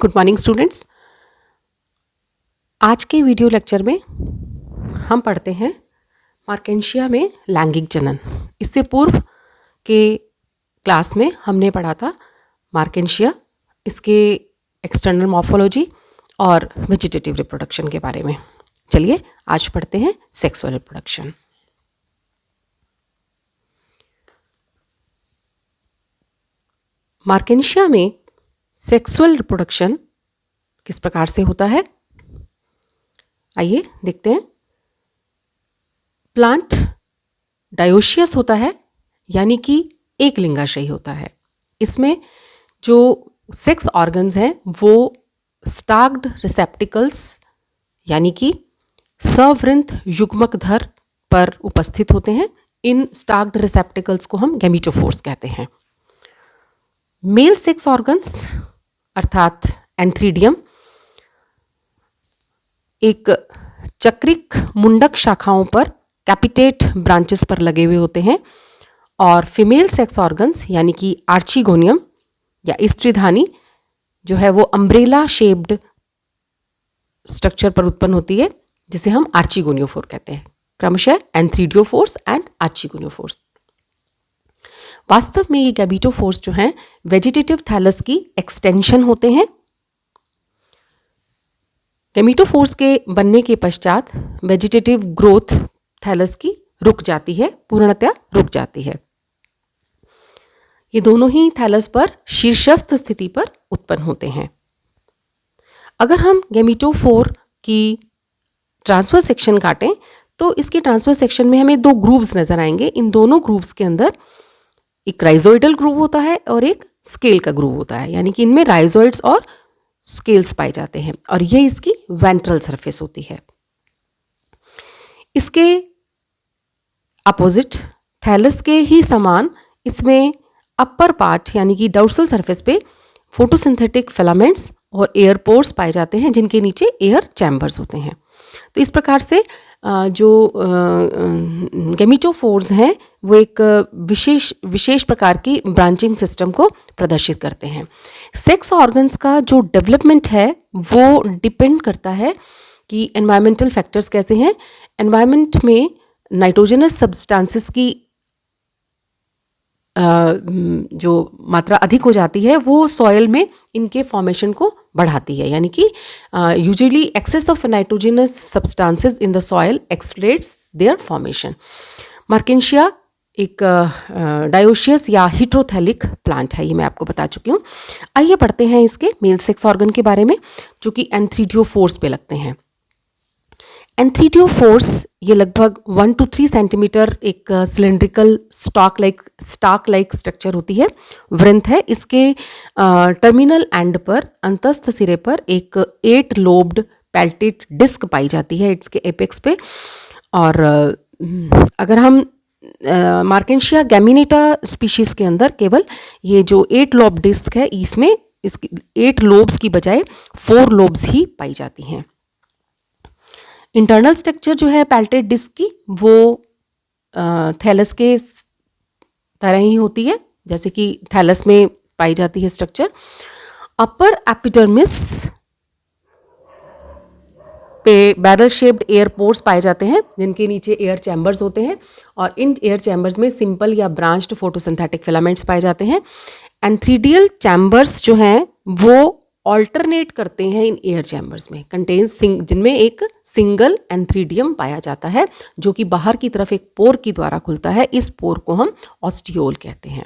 Good morning students. आज के video lecture में हम पढ़ते हैं मार्केंशिया में लैंगिक जनन। इससे पूर्व के क्लास में हमने पढ़ा था मार्केंशिया, इसके एक्सटर्नल मॉर्फोलॉजी और वेजिटेटिव रिप्रोडक्शन के बारे में। चलिए आज पढ़ते हैं सेक्सुअल रिप्रोडक्शन। मार्केंशिया में सेक्सुअल रिप्रोडक्शन किस प्रकार से होता है, आइए देखते हैं। प्लांट डायोशियस होता है, यानी कि एक लिंगाशयी होता है। इसमें जो सेक्स ऑर्गन्स हैं वो स्टाक्ड रिसेप्टिकल्स यानी कि सवृंत युग्मकधर पर उपस्थित होते हैं। इन स्टाक्ड रिसेप्टिकल्स को हम गैमीटोफोर्स कहते हैं। मेल सेक्स ऑर्गन्स अर्थात एंथ्रीडियम एक चक्रिक मुंडक शाखाओं पर कैपिटेट ब्रांचेस पर लगे हुए होते हैं, और फीमेल सेक्स ऑर्गन्स यानी कि आर्चिगोनियम या स्त्रीधानी जो है वो अम्ब्रेला शेप्ड स्ट्रक्चर पर उत्पन्न होती है, जिसे हम आर्चिगोनियोफोर कहते हैं। क्रमशः एंथ्रीडियोफोर्स एंड आर्चिगोनियोफोर्स। वास्तव में ये गैमीटोफोर्स जो हैं वेजिटेटिव थैलस की एक्सटेंशन होते हैं। गैमीटोफोर्स के बनने के पश्चात वेजिटेटिव ग्रोथ थैलस की रुक जाती है, पूर्णतया रुक जाती है। ये दोनों ही थैलस पर शीर्षस्थ स्थिति पर उत्पन्न होते हैं। अगर हम गैमीटोफोर की ट्रांसफर सेक्शन काटें तो इसके ट्रांसफर सेक्शन में हमें दो ग्रूव्स नजर आएंगे। इन दोनों ग्रूव्स के अंदर एक राइजोइडल ग्रूव होता है और एक स्केल का ग्रूव होता है, यानी कि इनमें राइजोइड्स और स्केल्स पाए जाते हैं, और ये इसकी वेंट्रल सरफेस होती है। इसके अपोजिट थैलस के ही समान इसमें अपर पार्ट यानी कि डोर्सल सरफेस पे फोटोसिंथेटिक फिलामेंट्स और एयर पोर्स पाए जाते हैं, जिनके नीचे एयर चैम्बर्स होते हैं। तो इस प्रकार से जो गैमीटोफोर्स हैं वो एक विशेष प्रकार की ब्रांचिंग सिस्टम को प्रदर्शित करते हैं। सेक्स ऑर्गन्स का जो डेवलपमेंट है वो डिपेंड करता है कि एनवायरमेंटल फैक्टर्स कैसे हैं। एनवायरमेंट में नाइट्रोजनस सब्सटेंसेस की जो मात्रा अधिक हो जाती है वो सॉयल में इनके फॉर्मेशन को बढ़ाती है, यानी कि usually excess of nitrogenous substances in the soil accelerates their formation. Marchantia एक डायोशियस या हिट्रोथैलिक प्लांट है, ये मैं आपको बता चुकी हूँ। आइए पढ़ते हैं इसके मेल सेक्स ऑर्गन के बारे में, जो कि एंथ्रीडियोफोर्स पे लगते हैं। एंथ्रीडियोफोर्स ये लगभग 1 to 3 सेंटीमीटर एक सिलेंड्रिकल स्टाक लाइक स्ट्रक्चर होती है, वृंत है। इसके टर्मिनल एंड पर अंतस्थ सिरे पर एक 8 लोब्ड पैल्टेट डिस्क पाई जाती है इसके एपेक्स पे। और अगर हम मार्केंशिया गैमिनेटा स्पीशीज के अंदर केवल ये जो 8 लोब डिस्क है, इसमें इसकी 8 लोब्स की बजाय 4 लोब्स ही पाई जाती हैं। इंटरनल स्ट्रक्चर जो है पैल्टेट डिस्क की वो थैलस के तरह ही होती है, जैसे कि थैलस में पाई जाती है स्ट्रक्चर। अपर एपिडर्मिस पे बैरल शेप्ड एयर पोर्स पाए जाते हैं, जिनके नीचे एयर चैम्बर्स होते हैं, और इन एयर चैम्बर्स में सिंपल या ब्रांच्ड फोटोसिंथेटिक फिलामेंट्स पाए जाते हैं। एंथ्रीडियल चैम्बर्स जो हैं वो ऑल्टरनेट करते हैं इन एयर चैम्बर्स में, कंटेन्स जिनमें एक सिंगल एंथ्रीडियम पाया जाता है, जो कि बाहर की तरफ एक पोर की द्वारा खुलता है। इस पोर को हम ऑस्टियोल कहते हैं।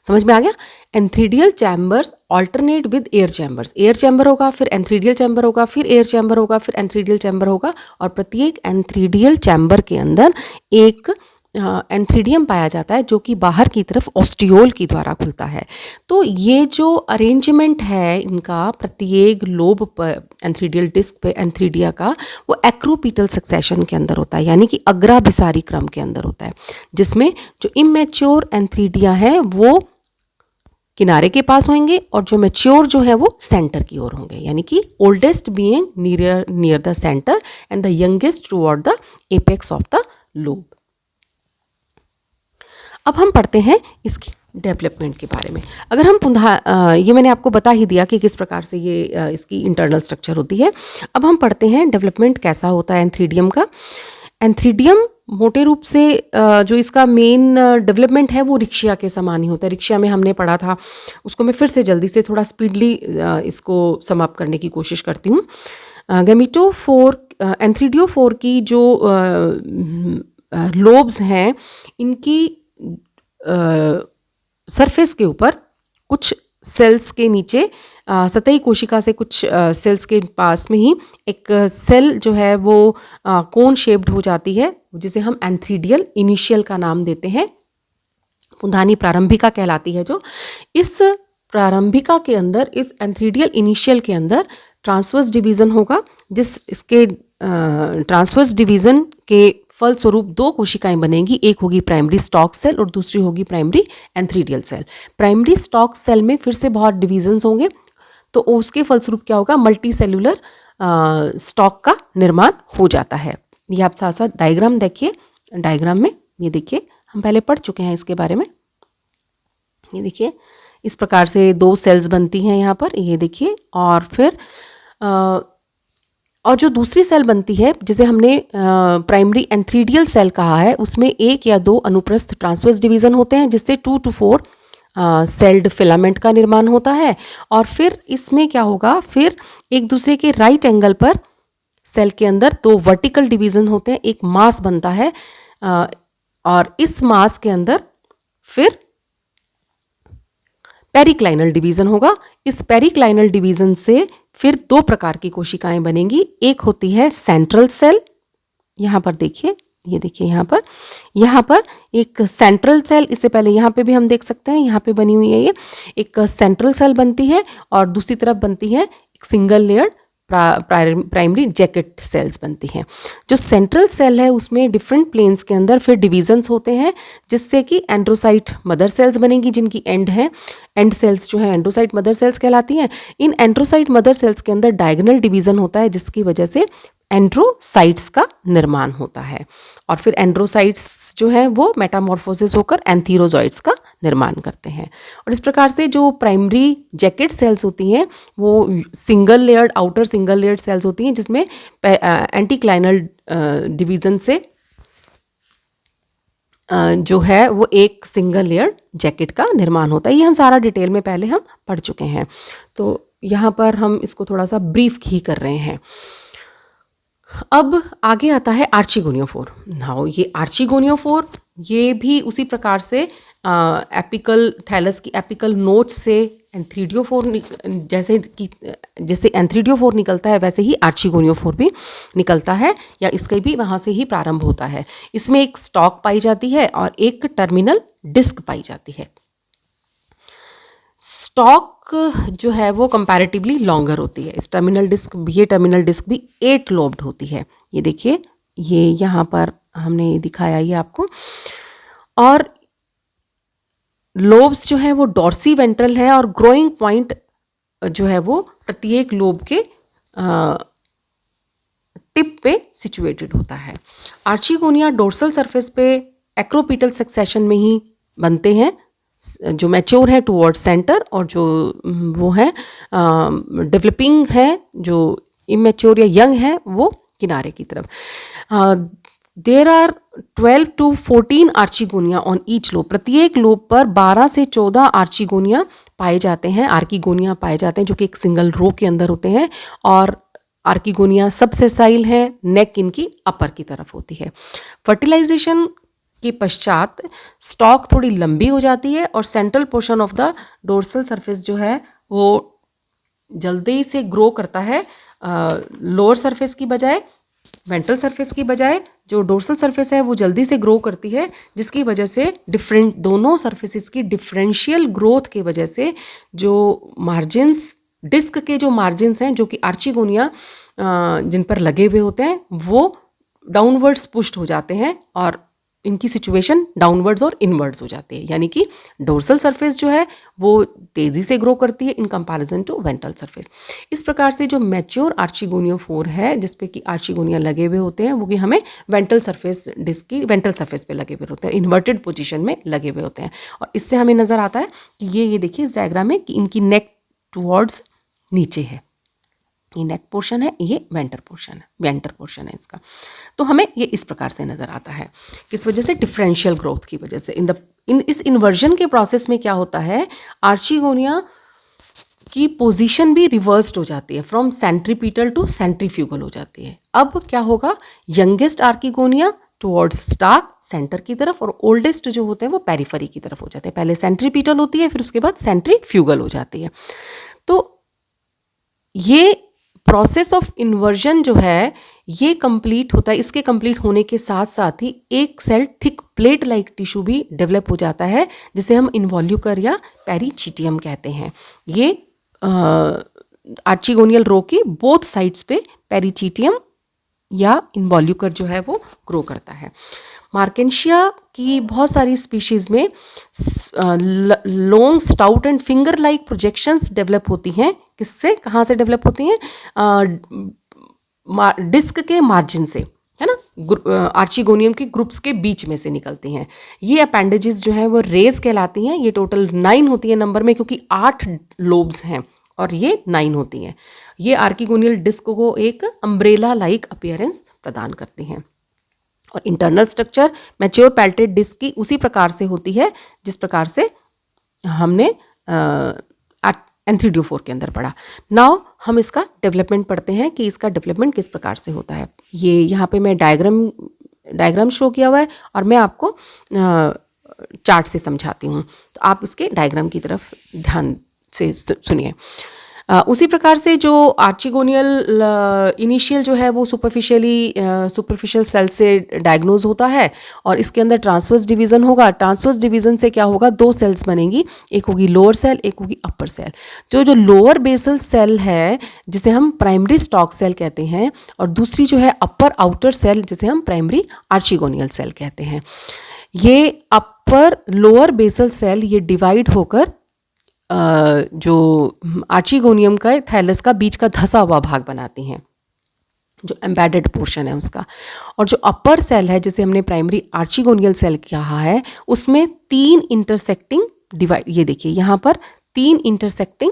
समझ में आ गया? Antheridial chambers alternate with air chambers. Air chamber होगा, फिर एंथ्रीडियल चैम्बर होगा, फिर एयर चैम्बर होगा, फिर एंथ्रीडियल चैम्बर होगा, और प्रत्येक एंथ्रीडियल चैम्बर के अंदर एक एंथ्रीडियम पाया जाता है, जो कि बाहर की तरफ ऑस्टियोल की द्वारा खुलता है। तो ये जो अरेंजमेंट है इनका प्रत्येक लोब पर एंथ्रीडियल डिस्क पे एंथ्रीडिया का, वो एक्रोपीटल सक्सेशन के अंदर होता है, यानी कि अग्राभिसारी क्रम के अंदर होता है, जिसमें जो इमेच्योर एंथ्रीडिया है वो किनारे के पास होंगे और जो मैच्योर जो है वो सेंटर की ओर होंगे, यानी कि oldest being near the centre and the youngest toward the apex of the lobe. अब हम पढ़ते हैं इसकी डेवलपमेंट के बारे में। अगर हम ये मैंने आपको बता ही दिया कि किस प्रकार से ये इसकी इंटरनल स्ट्रक्चर होती है। अब हम पढ़ते हैं डेवलपमेंट कैसा होता है एंथ्रीडियम का। एंथ्रीडियम मोटे रूप से जो इसका मेन डेवलपमेंट है वो रिक्शिया के समान ही होता है। रिक्शिया में हमने पढ़ा था, उसको मैं फिर से जल्दी से थोड़ा स्पीडली इसको समाप्त करने की कोशिश करती हूँ। गैमेटोफोर एंथ्रीडियोफोर की जो लोब्स हैं, इनकी सरफेस के ऊपर कुछ सेल्स के नीचे सतही कोशिका से कुछ सेल्स के पास में ही एक सेल जो है वो कोन शेप्ड हो जाती है, जिसे हम एंथ्रीडियल इनिशियल का नाम देते हैं। पुंधानी प्रारंभिका कहलाती है। जो इस प्रारंभिका के अंदर, इस एंथ्रीडियल इनिशियल के अंदर ट्रांसवर्स डिवीज़न होगा, जिस इसके ट्रांसवर्स डिवीज़न के फलस्वरूप दो कोशिकाएं बनेंगी। एक होगी प्राइमरी स्टॉक सेल और दूसरी होगी primary antheridial cell. Primary stalk cell में फिर से बहुत डिवीजन्स होंगे, तो उसके फलस्वरूप क्या होगा, मल्टी सेलुलर स्टॉक का निर्माण हो जाता है। ये आप साथ साथ डायग्राम देखिए। डायग्राम में ये देखिए, हम पहले पढ़ चुके हैं इसके बारे में। ये देखिए, इस प्रकार से दो सेल्स बनती हैं यहाँ पर, ये देखिए। और फिर और जो दूसरी सेल बनती है, जिसे हमने प्राइमरी एंथ्रीडियल सेल कहा है, उसमें एक या दो अनुप्रस्थ ट्रांसवर्स डिवीज़न होते हैं, जिससे 2 to 4 सेल्ड फिलामेंट का निर्माण होता है। और फिर इसमें क्या होगा, फिर एक दूसरे के राइट एंगल पर सेल के अंदर दो वर्टिकल डिवीज़न होते हैं, एक मास बनता है। और इस मास के अंदर फिर पेरिक्लाइनल डिवीज़न होगा। इस पेरिक्लाइनल डिवीज़न से फिर दो प्रकार की कोशिकाएं बनेंगी। एक होती है सेंट्रल सेल, यहाँ पर देखिए, ये देखिए यहाँ पर एक सेंट्रल सेल, इससे पहले यहाँ पे भी हम देख सकते हैं, यहाँ पे बनी हुई है। ये एक सेंट्रल सेल बनती है और दूसरी तरफ बनती है एक single layered primary jacket cells बनती हैं। जो सेंट्रल सेल है उसमें डिफरेंट प्लेन्स के अंदर फिर डिवीजन्स होते हैं, जिससे कि एंड्रोसाइट मदर सेल्स बनेंगी, जिनकी एंड सेल्स जो है एंड्रोसाइट मदर सेल्स कहलाती हैं। इन एंड्रोसाइट मदर सेल्स के अंदर डायगोनल डिवीजन होता है, जिसकी वजह से एंड्रोसाइट्स का निर्माण होता है। और फिर एंड्रोसाइट्स जो है वो मेटामॉर्फोसिस होकर एंथीरोजॉइड्स का निर्माण करते हैं। और इस प्रकार से जो प्राइमरी जैकेट सेल्स होती हैं वो single layered, outer single layered cells होती हैं, जिसमें एंटीक्लाइनल डिवीजन से जो है वो एक सिंगल लेयर जैकेट का निर्माण होता है। ये हम सारा डिटेल में पहले हम पढ़ चुके हैं, तो यहाँ पर हम इसको थोड़ा सा ब्रीफ ही कर रहे हैं। अब आगे आता है आर्चिगोनियोफोर। नाउ ये आर्चिगोनियोफोर, ये भी उसी प्रकार से एपिकल थैलस की एपिकल नोच से एंथ्रीडियोफोर जैसे एंथ्रीडियोफोर निकलता है, वैसे ही आर्चिगोनियोफोर भी निकलता है, या इसका भी वहाँ से ही प्रारंभ होता है। इसमें एक स्टॉक पाई जाती है और एक टर्मिनल डिस्क पाई जाती है। स्टॉक जो है वो कंपैरेटिवली लॉन्गर होती है। इस टर्मिनल डिस्क भी 8 लोब्ड होती है। ये देखिए, ये यहाँ पर हमने दिखाया ये आपको। और लोब्स जो है वो डॉर्सी वेंट्रल है और ग्रोइंग पॉइंट जो है वो प्रत्येक लोब के टिप पे सिचुएटेड होता है। आर्चिगोनिया डोर्सल सरफेस पे एक्रोपीटल सक्सेशन में ही बनते हैं, जो मैच्योर है टुवर्ड सेंटर, और जो वो है डेवलपिंग है, जो इमेच्योर या यंग है, वो किनारे की तरफ। There are 12 to 14 archegonia on each lobe. प्रत्येक लोब पर 12 से 14 आर्चिगोनिया पाए जाते हैं, आर्किगोनिया पाए जाते हैं, जो कि एक सिंगल रो के अंदर होते हैं। और आर्किगोनिया सबसेसाइल है, नेक इनकी अपर की तरफ होती है। फर्टिलाइजेशन के पश्चात स्टॉक थोड़ी लंबी हो जाती है और central portion of the dorsal surface जो है वो जल्दी से ग्रो करता है। लोअर सरफेस की बजाय, वेंट्रल सरफेस की बजाय जो डोर्सल सरफेस है वो जल्दी से ग्रो करती है, जिसकी वजह से दोनों सरफेसेस की डिफरेंशियल ग्रोथ की वजह से जो मार्जिन्स, डिस्क के जो मार्जिन्स हैं, जो कि आर्चिगोनिया जिन पर लगे हुए होते हैं, वो डाउनवर्ड्स पुश्ड हो जाते हैं और इनकी सिचुएशन डाउनवर्ड्स और इनवर्ड्स हो जाती है, यानी कि डोर्सल सरफेस जो है वो तेज़ी से ग्रो करती है in comparison to ventral surface. इस प्रकार से जो मैच्योर आर्चिगोनियोफोर है जिसपे कि आर्चिगोनिया लगे हुए होते हैं वो कि हमें वेंट्रल सरफेस डिस्क की वेंट्रल सरफेस पे लगे हुए होते हैं, इन्वर्टेड पोजीशन में लगे हुए होते हैं। और इससे हमें नज़र आता है कि ये देखिए इस डायग्राम में कि इनकी नेक टुवर्ड्स नीचे है, ये नेक पोर्शन है, ये वेंटर पोर्शन है इसका। तो हमें ये इस प्रकार से नज़र आता है, किस वजह से, डिफरेंशियल ग्रोथ की वजह से। इस इन्वर्जन के प्रोसेस में क्या होता है, आर्चिगोनिया की पोजीशन भी रिवर्स्ड हो जाती है, फ्रॉम सेंट्रीपीटल टू सेंट्रीफ्यूगल हो जाती है। अब क्या होगा, youngest archegonia towards stark centre की तरफ और ओल्डेस्ट जो होते हैं वो पेरिफेरी की तरफ हो जाते हैं। पहले सेंट्रीपीटल होती है, फिर उसके बाद सेंट्रीफ्यूगल हो जाती है। तो ये प्रोसेस ऑफ इन्वर्जन जो है ये कंप्लीट होता है। इसके कंप्लीट होने के साथ साथ ही एक cell thick plate like tissue भी डेवलप हो जाता है, जिसे हम इन्वॉल्यूकर या पेरिचिटियम कहते हैं। ये आर्चिगोनियल रो की बोथ साइड्स पे पेरिचिटियम या इन्वॉल्यूकर जो है वो ग्रो करता है। मार्केंशिया की बहुत सारी स्पीशीज़ में long stout and finger like projections develop होती हैं। किससे, कहाँ से डेवलप होती हैं, डिस्क के मार्जिन से, है ना, आर्चिगोनियम के ग्रुप्स के बीच में से निकलती हैं। ये अपेंडेजेस जो हैं वो रेज कहलाती हैं। ये टोटल 9 होती है नंबर में, क्योंकि 8 लोब्स हैं और ये 9 होती हैं। ये आर्किगोनियल डिस्क को एक अम्ब्रेला लाइक अपीयरेंस प्रदान करती हैं। और इंटरनल स्ट्रक्चर मैच्योर पैल्टेड डिस्क की उसी प्रकार से होती है जिस प्रकार से हमने एंथ्रीडियोफोर के अंदर पढ़ा। नाउ हम इसका डेवलपमेंट पढ़ते हैं कि इसका डेवलपमेंट किस प्रकार से होता है। ये यहाँ पे मैं डायग्राम शो किया हुआ है और मैं आपको चार्ट से समझाती हूँ, तो आप इसके डायग्राम की तरफ ध्यान से सुनिए। उसी प्रकार से जो आर्चिगोनियल इनिशियल जो है वो सुपरफिशियल सेल से डायग्नोज होता है और इसके अंदर ट्रांसवर्स डिवीज़न होगा। ट्रांसवर्स डिवीज़न से क्या होगा, 2 सेल्स बनेंगी, एक होगी लोअर सेल, एक होगी अपर सेल। जो लोअर बेसल सेल है जिसे हम प्राइमरी स्टॉक सेल कहते हैं और दूसरी जो है अपर आउटर सेल जिसे हम प्राइमरी आर्चिगोनियल सेल कहते हैं। ये अपर लोअर बेसल सेल ये डिवाइड होकर जो आर्चिगोनियम का थैलस का बीच का धसा हुआ भाग बनाती हैं, जो एम्बेडेड पोर्शन है उसका। और जो अपर सेल है जिसे हमने प्राइमरी आर्चिगोनियल सेल कहा है, उसमें 3 इंटरसेक्टिंग डिवाइड, ये देखिए यहाँ पर 3 इंटरसेक्टिंग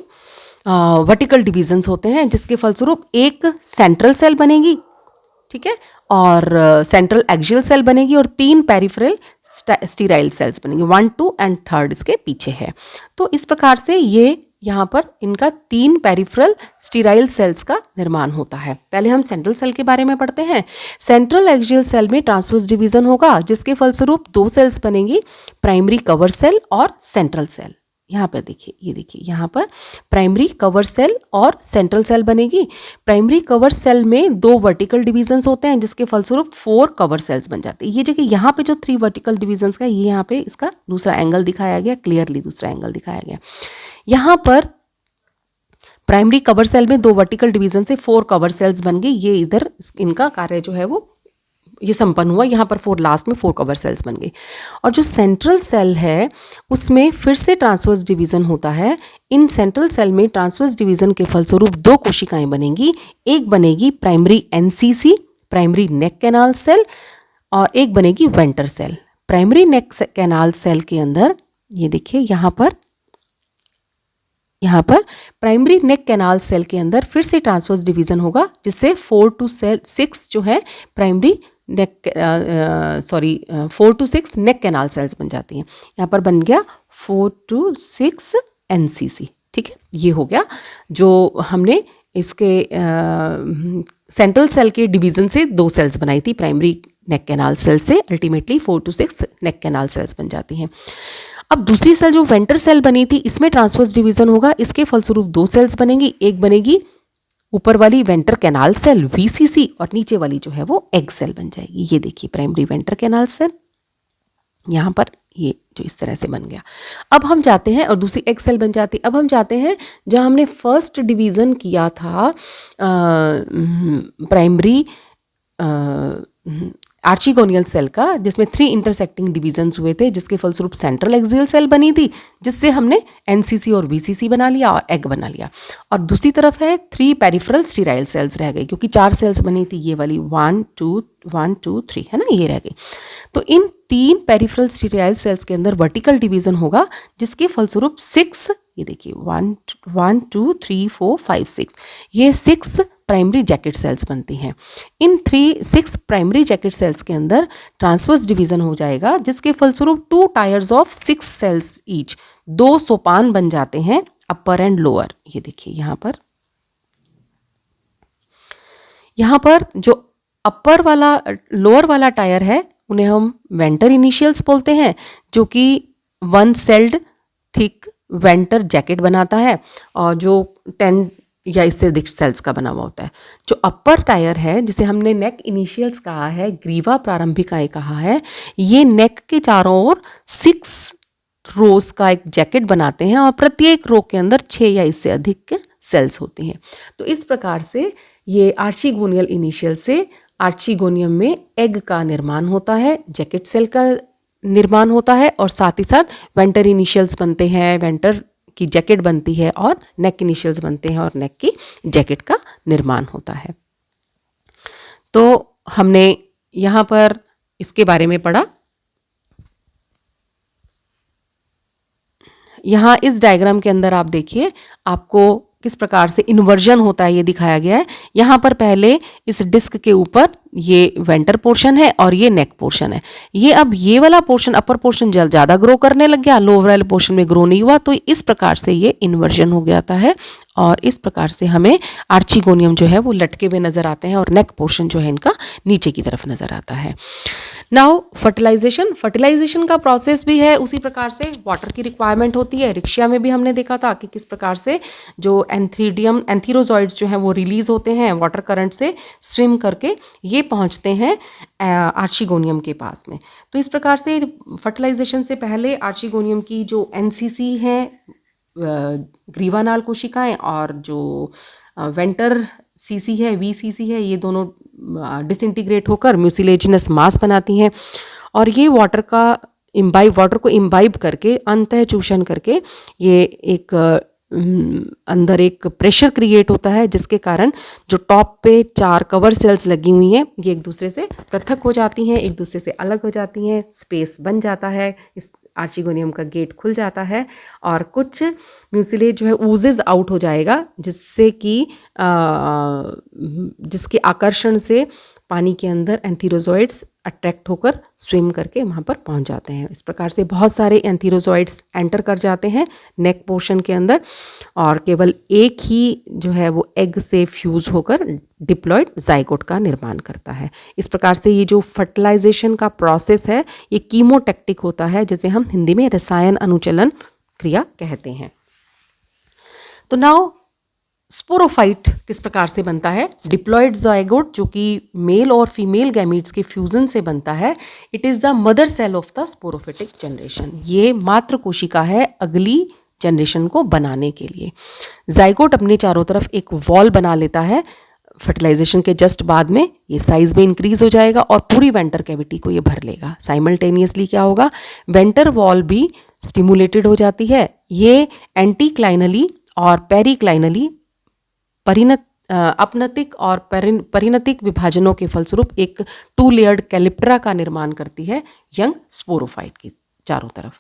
वर्टिकल डिवीजन्स होते हैं, जिसके फलस्वरूप एक सेंट्रल सेल बनेगी, ठीक है, और सेंट्रल एक्सियल सेल बनेगी और 3 पेरिफेरल स्टीराइल सेल्स बनेंगे, 1, 2 एंड 3 इसके पीछे है। तो इस प्रकार से ये यहाँ पर इनका 3 पेरिफेरल स्टीराइल सेल्स का निर्माण होता है। पहले हम सेंट्रल सेल के बारे में पढ़ते हैं। सेंट्रल एक्सियल सेल में ट्रांसवर्स डिवीजन होगा, जिसके फलस्वरूप 2 सेल्स बनेंगी, प्राइमरी कवर सेल और सेंट्रल सेल। यहाँ पर देखिए, ये देखिए यहाँ पर प्राइमरी कवर सेल और सेंट्रल सेल बनेगी। प्राइमरी कवर सेल में 2 वर्टिकल डिवीजन्स होते हैं, जिसके फलस्वरूप 4 कवर सेल्स बन जाते हैं। ये जगह यहाँ पे जो 3 वर्टिकल डिवीजन्स का, ये यहाँ पे इसका दूसरा एंगल दिखाया गया, क्लियरली दूसरा एंगल दिखाया गया। यहाँ पर प्राइमरी कवर सेल में 2 वर्टिकल डिवीजन से 4 कवर सेल्स बन गई। ये इधर इनका कार्य जो है वो ये संपन्न हुआ। यहाँ पर 4 लास्ट में 4 कवर सेल्स बन गई। और जो सेंट्रल सेल है उसमें फिर से ट्रांसवर्स डिवीजन होता है। इन सेंट्रल सेल में ट्रांसवर्स डिवीजन के फलस्वरूप 2 कोशिकाएं बनेंगी। एक बनेगी primary NCC, primary neck canal cell, और एक बनेगी vendor cell. Primary neck canal cell के अंदर ये देखिए यहाँ पर प्राइमरी नेक कैनाल सेल के अंदर फिर से ट्रांसवर्स डिवीजन होगा, जिससे 4 to 6 जो है primary 4 to 6 neck canal cells बन जाती हैं। यहाँ पर बन गया 4 to 6 एनसीसी, ठीक है। ये हो गया जो हमने इसके सेंट्रल सेल के डिवीजन से 2 सेल्स बनाई थी प्राइमरी नेक कैनाल सेल से, ultimately 4 to 6 neck canal cells बन जाती हैं। अब दूसरी सेल जो वेंटर सेल बनी थी, इसमें ट्रांसवर्स डिवीजन होगा, इसके फलस्वरूप 2 सेल्स बनेंगी। एक बनेगी ऊपर वाली वेंटर कैनाल सेल वीसीसी और नीचे वाली जो है वो एग सेल बन जाएगी। ये देखिए प्राइमरी वेंटर कैनाल सेल यहाँ पर ये जो इस तरह से बन गया। अब हम जाते हैं और दूसरी एग सेल बन जाती। अब हम जाते हैं जहाँ हमने फर्स्ट डिवीज़न किया था प्राइमरी आर्चिगोनियल सेल का, जिसमें 3 इंटरसेक्टिंग डिवीजन्स हुए थे, जिसके फलस्वरूप सेंट्रल एक्सियल सेल बनी थी, जिससे हमने एनसीसी और वीसीसी बना लिया और एग बना लिया। और दूसरी तरफ है 3 पेरिफेरल स्टीराइल सेल्स रह गई, क्योंकि 4 सेल्स बनी थी, ये वाली 1 2 3 है ना, ये रह गई। तो इन 3 पेरिफेरल स्टीराइल सेल्स के अंदर वर्टिकल डिवीजन होगा, जिसके फलस्वरूप 6, ये देखिए 1 2 3 4 5 6, ये 6 प्राइमरी जैकेट सेल्स बनती हैं। इन 6 प्राइमरी जैकेट सेल्स के अंदर ट्रांसवर्स डिवीजन हो जाएगा, जिसके फलस्वरूप 2 टायर्स ऑफ 6 सेल्स ईच, 2 सोपान बन जाते हैं, अपर एंड लोअर। ये देखिए यहाँ पर जो अपर वाला लोअर वाला टायर है, उन्हें हम वेंटर इनिशियल्स बोलते हैं, जो कि 1 सेल्ड थिक वेंटर जैकेट बनाता है, और जो 10 या इससे अधिक सेल्स का बना हुआ होता है। जो अपर टायर है, जिसे हमने नेक इनिशियल्स कहा है, ग्रीवा प्रारंभिकाएं कहा है, ये नेक के चारों ओर 6 रोज का एक जैकेट बनाते हैं, और प्रत्येक रो के अंदर 6 या इससे अधिक सेल्स होती हैं। तो इस प्रकार से ये आर्चिगोनियल इनिशियल से आर्चिगोनियम में एग का निर्माण होता है, जैकेट सेल का निर्माण होता है, और साथ ही साथ वेंटर इनिशियल्स बनते हैं, वेंटर की जैकेट बनती है, और नेक इनिशियल्स बनते हैं, और नेक की जैकेट का निर्माण होता है। तो हमने यहाँ पर इसके बारे में पढ़ा। यहाँ इस डायग्राम के अंदर आप देखिए, आपको किस प्रकार से इन्वर्जन होता है ये दिखाया गया है। यहाँ पर पहले इस डिस्क के ऊपर ये वेंटर पोर्शन है और ये नेक पोर्शन है। ये अब ये वाला पोर्शन, अपर पोर्शन ज़्यादा ग्रो करने लग गया, लोअर वाले पोर्शन में ग्रो नहीं हुआ, तो इस प्रकार से ये इन्वर्जन हो जाता है, और इस प्रकार से हमें आर्चिगोनियम जो है वो लटके हुए नज़र आते हैं, और नेक पोर्शन जो है इनका नीचे की तरफ नज़र आता है। नाउ फर्टिलाइजेशन का प्रोसेस भी है उसी प्रकार से, वाटर की रिक्वायरमेंट होती है। रिक्शिया में भी हमने देखा था कि किस प्रकार से जो एंथीरोजॉइड्स जो हैं वो रिलीज होते हैं वाटर करंट से स्विम करके, ये पहुंचते हैं आर्चिगोनियम के पास में। तो इस प्रकार से फर्टिलाइजेशन से पहले आर्चिगोनियम की जो एनसीसी है, ग्रीवानाल कोशिकाएं, और जो वेंटर सीसी है, वीसीसी है, ये दोनों डिसइंटीग्रेट होकर म्यूसिलेजिनस मास बनाती हैं, और ये वाटर को इम्बाइब करके, अंतः चूषण करके, ये एक अंदर एक प्रेशर क्रिएट होता है, जिसके कारण जो टॉप पे 4 कवर सेल्स लगी हुई हैं, ये एक दूसरे से पृथक हो जाती हैं, एक दूसरे से अलग हो जाती हैं, स्पेस बन जाता है, इस आर्चिगोनियम का गेट खुल जाता है, और कुछ म्यूसिलेज जो है ऊजेज आउट हो जाएगा, जिससे कि जिसके आकर्षण से पानी के अंदर एंथीरोजॉइड्स अट्रैक्ट होकर स्विम करके वहाँ पर पहुँच जाते हैं। इस प्रकार से बहुत सारे एंथीरोजॉइड्स एंटर कर जाते हैं नेक पोर्शन के अंदर, और केवल एक ही जो है वो एग से फ्यूज होकर डिप्लॉयड जाइगोट का निर्माण करता है। इस प्रकार से ये जो फर्टिलाइजेशन का प्रोसेस है, ये कीमोटैक्टिक होता है, जिसे हम हिंदी में रसायन अनुचलन क्रिया कहते हैं। तो नाउ स्पोरोफाइट किस प्रकार से बनता है? डिप्लॉयड जाइगोट, जो कि मेल और फीमेल गैमीट्स के फ्यूजन से बनता है, it is the mother cell of the sporophytic generation. ये मात्र कोशिका है अगली जनरेशन को बनाने के लिए। जाइगोट अपने चारों तरफ एक वॉल बना लेता है, फर्टिलाइजेशन के जस्ट बाद में ये साइज में इंक्रीज हो जाएगा और पूरी वेंटर कैविटी को ये भर लेगा। साइमल्टेनियसली क्या होगा, वेंटर वॉल भी स्टिमुलेटेड हो जाती है। ये एंटीक्लाइनली और पेरिक्लाइनली अपनतिक और परिणतिक विभाजनों के फलस्वरूप एक 2 लेयर्ड कैलिप्ट्रा का निर्माण करती है यंग स्पोरोफाइट की चारों तरफ।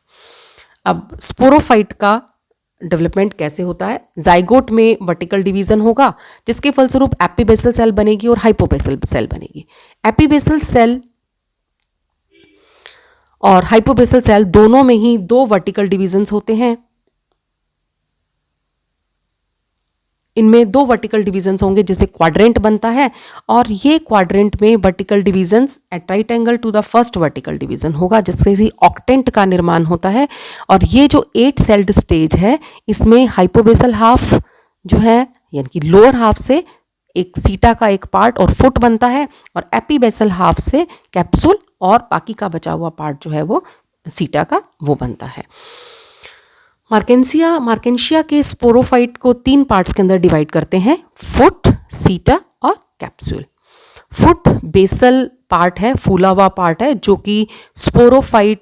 अब स्पोरोफाइट का डेवलपमेंट कैसे होता है? जाइगोट में वर्टिकल डिवीजन होगा, जिसके फलस्वरूप एपीबेसल सेल बनेगी और हाइपोबेसल सेल बनेगी। एपीबेसल सेल और हाइपोबेसल सेल दोनों में ही 2 वर्टिकल डिवीजन्स होते हैं। इनमें 2 वर्टिकल डिवीजन्स होंगे, जिसे क्वाड्रेंट बनता है, और ये क्वाड्रेंट में vertical divisions at right angle to the first vertical division होगा, जिससे ही ऑक्टेंट का निर्माण होता है। और ये जो 8 सेल्ड स्टेज है, इसमें हाइपोबेसल हाफ जो है, यानी कि लोअर हाफ से एक सीटा का एक पार्ट और फुट बनता है, और एपीबेसल हाफ से कैप्सूल और बाकी का बचा हुआ पार्ट जो है वो सीटा का वो बनता है। मार्केंशिया के स्पोरोफाइट को 3 पार्ट्स के अंदर डिवाइड करते हैं, फुट, सीटा और कैप्सूल। फुट बेसल पार्ट है, फूला हुआ पार्ट है, जो कि स्पोरोफाइट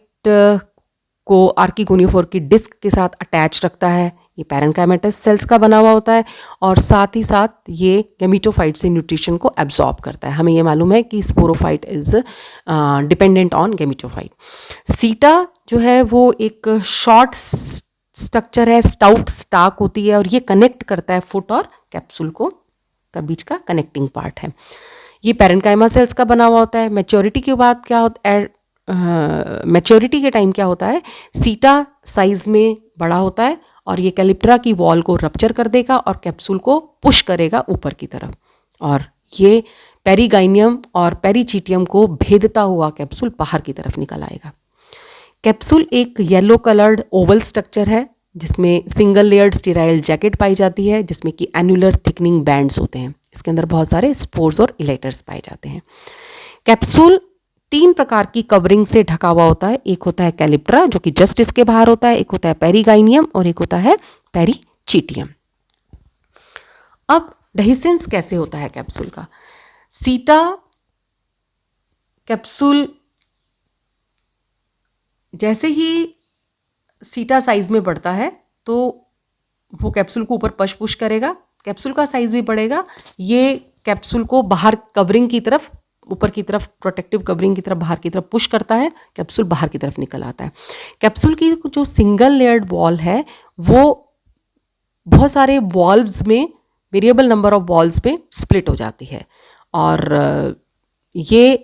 को आर्किगोनियोफोर की डिस्क के साथ अटैच रखता है। ये पैरेन्काइमेटस सेल्स का बना हुआ होता है और साथ ही साथ ये गैमीटोफाइट से न्यूट्रिशन को एब्जॉर्ब करता है। हमें ये मालूम है कि sporophyte is dependent on gametophyte. सीटा जो है वो एक शॉर्ट स्ट्रक्चर है, स्टाउट स्टाक होती है और ये कनेक्ट करता है फुट और कैप्सूल को का बीच का कनेक्टिंग पार्ट है। ये पैरेन्काइमा सेल्स का बना हुआ होता है। मैच्योरिटी के बाद क्या होता है, मैच्योरिटी के टाइम क्या होता है, सीटा साइज में बड़ा होता है और ये कैलिप्ट्रा की वॉल को रप्चर कर देगा और कैप्सूल को पुश करेगा ऊपर की तरफ और ये पेरीगाइनियम और पेरीचीटियम को भेदता हुआ कैप्सूल बाहर की तरफ निकल आएगा। कैप्सूल एक येलो कलर्ड ओवल स्ट्रक्चर है जिसमें सिंगल लेयर्ड स्टेराइल जैकेट पाई जाती है, जिसमें कि एनुलर थिकनिंग बैंड्स होते हैं। इसके अंदर बहुत सारे स्पोर्स और इलेटर्स पाए जाते हैं। कैप्सूल 3 प्रकार की कवरिंग से ढका हुआ होता है। एक होता है कैलिप्ट्रा जो कि जस्ट इसके बाहर होता है, एक होता है पेरीगाइनियम और एक होता है पेरीचीटियम। अब डेहिसेंस कैसे होता है कैप्सूल का? सीटा कैप्सूल जैसे ही सीटा साइज में बढ़ता है तो वो कैप्सूल को ऊपर पुश करेगा, कैप्सूल का साइज भी बढ़ेगा, ये कैप्सूल को बाहर कवरिंग की तरफ, ऊपर की तरफ प्रोटेक्टिव कवरिंग की तरफ बाहर की तरफ पुश करता है, कैप्सूल बाहर की तरफ निकल आता है। कैप्सूल की जो सिंगल लेयर्ड वॉल है वो बहुत सारे वॉल्व्स में, वेरिएबल नंबर ऑफ वॉल्व्स में स्प्लिट हो जाती है और ये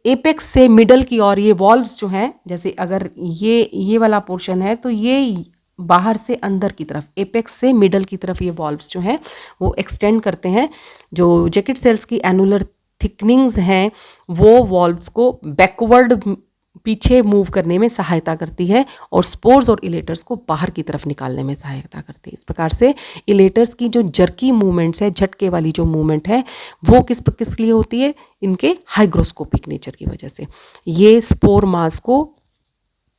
एपेक्स से मिडल की ओर ये वॉल्व्स जो हैं, जैसे अगर ये वाला पोर्शन है तो ये बाहर से अंदर की तरफ, एपेक्स से मिडल की तरफ ये वॉल्व्स जो हैं वो एक्सटेंड करते हैं। जो जैकेट सेल्स की एनुलर थिकनिंग्स हैं वो वॉल्व्स को बैकवर्ड पीछे मूव करने में सहायता करती है और स्पोर्स और इलेटर्स को बाहर की तरफ निकालने में सहायता करती है। इस प्रकार से इलेटर्स की जो जर्की मूवमेंट्स है, झटके वाली जो मूवमेंट है, वो किस लिए होती है? इनके हाइग्रोस्कोपिक नेचर की वजह से। ये स्पोर मास को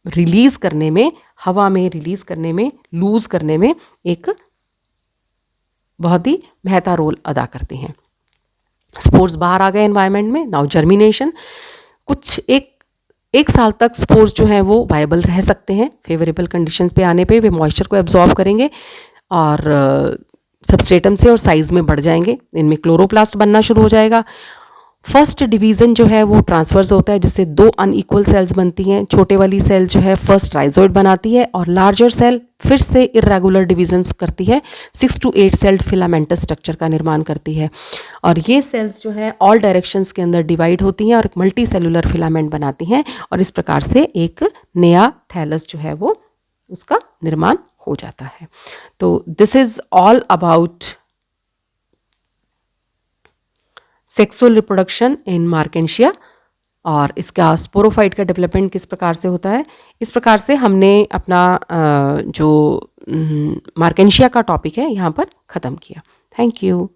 रिलीज करने में, हवा में रिलीज करने में, लूज करने में एक बहुत ही महत्वपूर्ण रोल अदा करते हैं। स्पोर्स बाहर आ गए एनवायरनमेंट में, नाउ जर्मिनेशन। कुछ एक साल तक स्पोर्स जो हैं वो वायबल रह सकते हैं। फेवरेबल कंडीशंस पे आने पे वे मॉइस्चर को एब्जॉर्ब करेंगे और सबस्ट्रेटम से और साइज में बढ़ जाएंगे। इनमें क्लोरोप्लास्ट बनना शुरू हो जाएगा। फर्स्ट डिवीज़न जो है वो ट्रांसफर्स होता है, जिससे 2 अनइक्वल सेल्स बनती हैं। छोटे वाली सेल जो है फर्स्ट राइजोइड बनाती है और लार्जर सेल फिर से इरेगुलर डिवीजन्स करती है, 6 to 8 सेल्ड फिलामेंटस स्ट्रक्चर का निर्माण करती है और ये सेल्स जो है ऑल डायरेक्शंस के अंदर डिवाइड होती हैं और एक मल्टी सेलुलर फिलामेंट बनाती हैं और इस प्रकार से एक नया थैलस जो है वो उसका निर्माण हो जाता है। तो this is all about sexual reproduction in Marchantia और इसका स्पोरोफाइट का डेवलपमेंट किस प्रकार से होता है। इस प्रकार से हमने अपना जो मार्केंशिया का टॉपिक है यहाँ पर ख़त्म किया। Thank you.